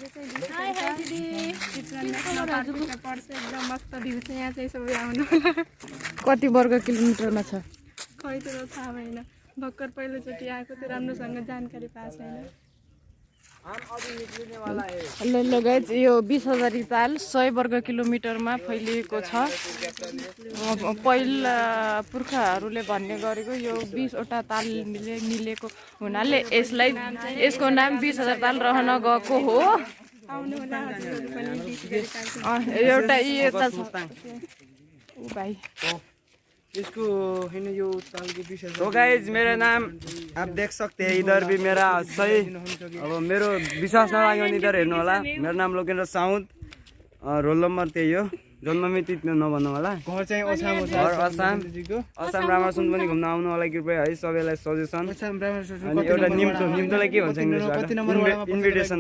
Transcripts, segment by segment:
एकदम मस्त भ्यू छ यहाँ चाहिँ सबै आउनु होला कति वर्ग किलोमिटरमा छ खै त्यो थाहा भएन भर्खर पहिलोचोटि आएको त्यो राम्रोसँग जानकारी पाएको छैन ल गाइज यो 20,000 ताल 100 वर्ग किलोमिटरमा फैलिएको छ पहिला पुर्खाहरूले भन्ने गरेको यो 20वटा ताल मिलेको हुनाले यसको नाम 20,000 ताल रहन गएको हो आउनु होला हजुरहरु पनि एउटा यता छ ओ भाइ इसको है यो ताल के पीछे तो गाइज मेरा नाम आप देख सकते हैं इधर भी मेरा सही अब मेरो विश्वास नलाग्यो भने इधर हेर्नु होला मेरो नाम लोकेन्द्र साउद रोल नम्बर त्यही हो जन्ममिति नभन्नु होला घर चाहिँ असम रामरसुन पनि घुम्न आउनु होला कृपया है सबैलाई सजेसन अनि एउटा निम्तोलाई के भन्छ इन्भिटेसन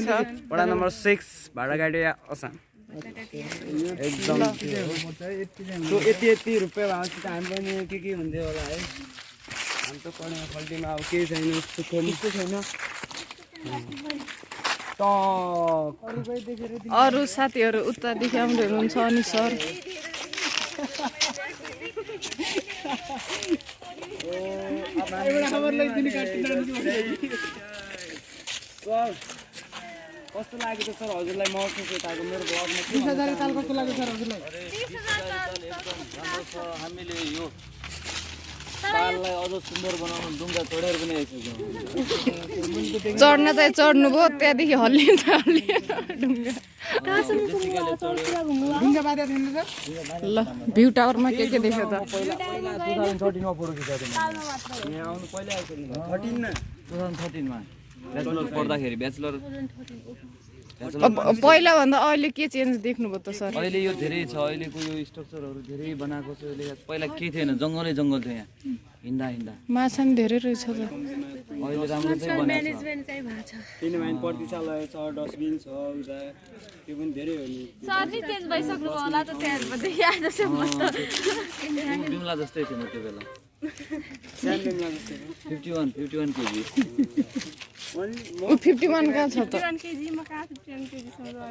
छ वडा नम्बर 6 भाडागाडी असम एकदम तो यति रुपियाँ भएको त हामी पनि के हुन्थ्यो होला है हामी त पढेमा फल्टीमा अब केही छैन सुखो मुखो छैन अरू साथीहरू उतादेखि आउँदै हुनुहुन्छ अनि सर कस्तो लाग्यो त सर हजुरलाई महसुस यताको मेरो घरमा 20,000 ताल कस्तो लाग्यो सर हजुरलाई हामीले यो ताललाई अझ सुन्दर बनाउन ढुङ्गा चढेर पनि आइसक्यो चढ्न चाहिँ चढ्नु भयो त्यहाँदेखि हल्लिन्छ ढुङ्गा ढुङ्गा बाँधेको थिएन सर ल भ्यू टावरमा के देख्यो त पहिला 2013 मा फोटो खिचेको थिएँ यहाँ आउनु पहिला आइसक्यो 2013 मा ब्याचलर पढ्दाखेरि ब्याचलर पहिला भन्दा अहिले के चेन्ज देख्नुभयो त सर अहिले यो धेरै छ अहिलेको यो स्ट्रक्चरहरू धेरै बनाएको छ अहिले पहिला के थिएन जङ्गल थियो यहाँ हिँड्दा माछा पनि धेरै रहेछ त अहिले राम्रो चाहिँ बनाएको छ किनभने प्रतिशालय छ डस्टबिन छ उता त्यो पनि धेरै हो नि सर नि चेन्ज भइसक्नु होला त त्यहाँबाट यहाँ जस्तो मस्त जुम्ला जस्तै थियो त्यो बेला स्यान्डलिङमा जस्तै 51 केजी 51 कहाँ छ त 51 केजी म कहाँ 51 केजी सम्म